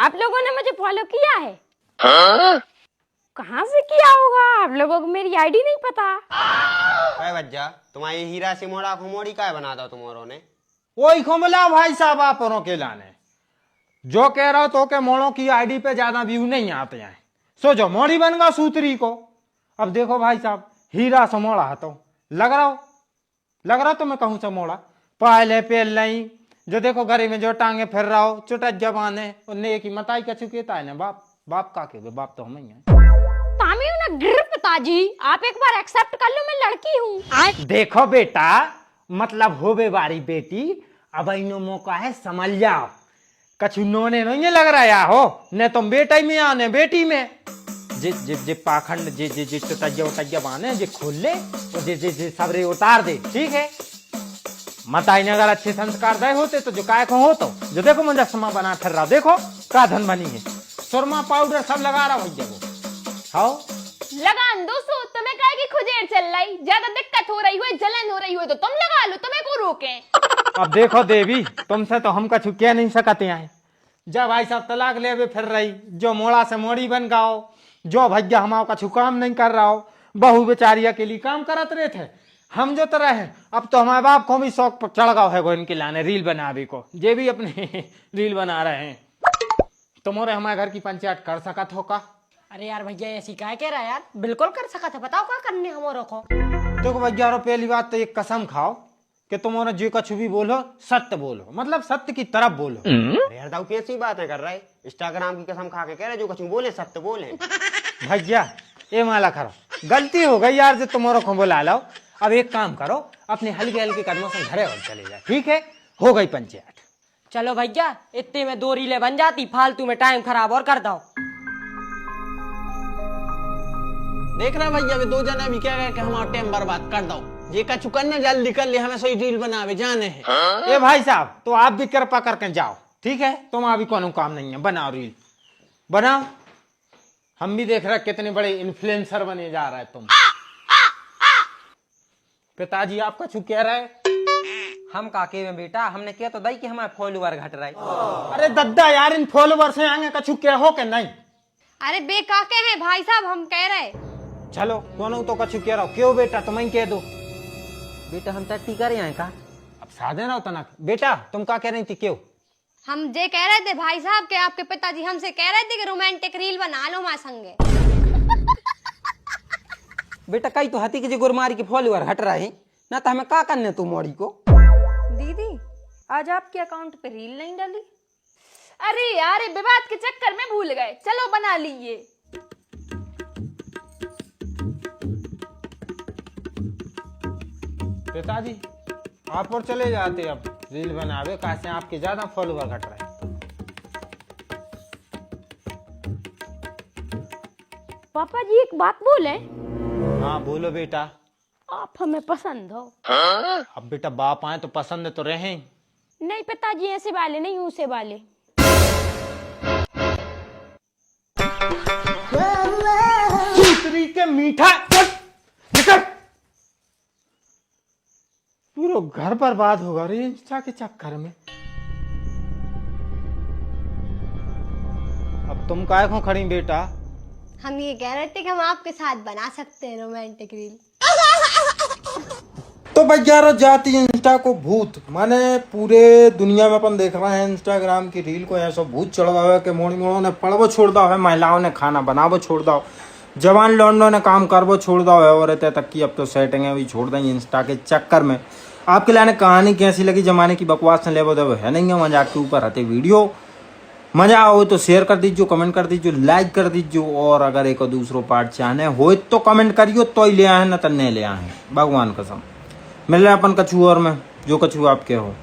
आप लोगों ने मुझे फॉलो किया है? हाँ? कहाँ से किया होगा? आप लोगों को मेरी आईडी नहीं पता? अरे बच्चा तुम्हारी हीरा से मोड़ा को मोड़ी काय बना दो तुम्हारों ने? वही को बोला भाई साहब आप के लाने जो कह रहा हो तो के मोड़ों की आईडी पे ज्यादा व्यू नहीं आते हैं। सोचो मोड़ी बन गया सूत्री को। अब देखो भाई साहब हीरा से मोड़ा है तो लग रहा तो मैं कहूँ से मोड़ा पहले पेल नहीं जो देखो घरे में जो टांगे फिर रहा हो चुटक जबान है उन्हें एक ही मताई का चुकेता है ना बाप का के बाप तो हम ही है। पिताजी आप एक बार एक्सेप्ट कर लो, मैं लड़की हूँ। देखो बेटा मतलब हो बे बारी बेटी अब इनो मौका है समझ जाओ कछु नोने नहीं लग रहा हो न तुम बेटा में आने बेटी में जे पाखंड जे टटज्जा बाने जे खोल ले तो जे सबरे उतार दे ठीक है। मताई ने अगर अच्छे संस्कार दे होते तो जो काय को हो तो जो देखो मुजस्समा बना फिर रहा देखो का धन बनी है सुरमा पाउडर सब लगा रहा भैया को हाँ लगान दोस्तों तुम्हें कहे कि खुदेर चल रही ज्यादा दिक्कत हो रही हो जलन हो रही हो तो तुम लगा लो तुम्हें को रोके। अब देखो देवी तुमसे तो हम कछु कह नहीं सकते हैं जब भाई साहब तलाक ले फिर रही जो मोड़ा से मोड़ी बन गाओ जो भैया हमारा कछु काम नहीं कर रहा हो बहू बेचारिया के लिए काम करत रहे थे हम जो तरह है अब तो हमारे बाप को भी शौक चढ़ गया है वो इनके लाने रील बनावे को जे भी अपने रील बना रहे हैं। तुम्हारे हमारे घर की पंचायत कर सकत हो का? अरे यार भैया ऐसी क्या कह रहा है यार, बिल्कुल कर सका था, बताओ क्या करने हमारे को। देखो भैया पहली बात तो एक कसम खाओ कि तुम्हारा जो कुछ भी बोलो सत्य बोलो मतलब सत्य की तरफ बोलो। अरे यार दाऊ कैसी बातें कर रहा है? इंस्टाग्राम की कसम खा के कह रहे जो कुछ बोले सत्य बोले। भैया ये माला करो गलती हो गई यार जो तुम्हारा को बोला लो। अब एक काम करो अपने हल्के हल्के कदमों से घरे और चले जाए ठीक है हो गई पंचायत। चलो भैया इतने में 2 रीलें बन जाती फालतू में टाइम खराब और कर दो। देख रहा भैया वे 2 जने भी क्या कह के हमारा टाइम बर्बाद कर दो ये कछु करना जल्दी कर ले हमें सही रील बनावे जाने हैं। ए भाई साहब तो आप भी कृपा करके जाओ ठीक है तुम अभी कोनो काम नहीं है बनाओ रील बनाओ। हम भी देख रहे कितने बड़े इन्फ्लुएंसर बने जा रहा है तुम। पिताजी आप कछु कह रहे हम काके में बेटा हमने किया तो दई कि हमारे फॉलोवर घट रहा है। अरे दद्दा यार इन फॉलोवर से आगे कछु क्या हो के नहीं। अरे बेकाके हैं भाई साहब हम कह रहे। चलो कोनो तो कछु कह रहा हो क्यों बेटा तुम ही कह दो। बेटा हम टट्टी करे हैं का अब साधे रहो तना बेटा तुम क्या कह रही थी क्यों? हम जे कह रहे थे भाई साहब के आपके पिताजी हमसे कह रहे थे कि रोमांटिक रील बना लो मां संगे। बेटा कई तो हाथी के जो गुरमारी के फॉलोवर हट रहे हैं ना तो हमें का करने तू मोड़ी को। दीदी आज आपके अकाउंट पे रील नहीं डाली? अरे यार विवाद के चक्कर में भूल गए चलो बना लीजिए। पिताजी आप और चले जाते अब रील बनावे कैसे आपके ज्यादा फॉलोवर घट रहे हैं। पापा जी एक बात बोले। हाँ बोलो बेटा। आप हमें पसंद हो। अब बेटा बाप आए तो पसंद तो रहे। नहीं पिताजी ऐसे वाले नहीं ऊसे वाले। सूत्री के मीठा पूरा घर बर्बाद होगा रे इंस्टा के चक्कर में। अब तुम काय को खड़ी बेटा? हम ये कह रहे थे कि हम आपके साथ बना सकते हैं रोमांटिक रील। तो भैया जाती है इंस्टा को भूत माने पूरे दुनिया में अपन देख रहे हैं इंस्टाग्राम की रील को ऐसा भूत चढ़वा हुआ कि मोड़ी मोड़ों ने पढ़वो छोड़ दो है महिलाओं ने खाना बनावो छोड़ दो जवान लौंडों ने काम करवो छोड़ दो है और तक की अब तो सेटिंग है भी छोड़ देंगे इंस्टा के चक्कर में। आपके लाने कहानी कैसी लगी जमाने की बकवास ने लेवो देवो है नहीं है मजाक के ऊपर आते वीडियो मजा आओ तो शेयर कर दीजिए कमेंट कर दीजिए लाइक कर दीजिए और अगर एक और दूसरो पार्ट चाहने हो तो कमेंट करियो तो ही ले आए न तो नहीं ले आए भगवान कसम मिल रहा अपन कछु और में जो कछु आपके हो।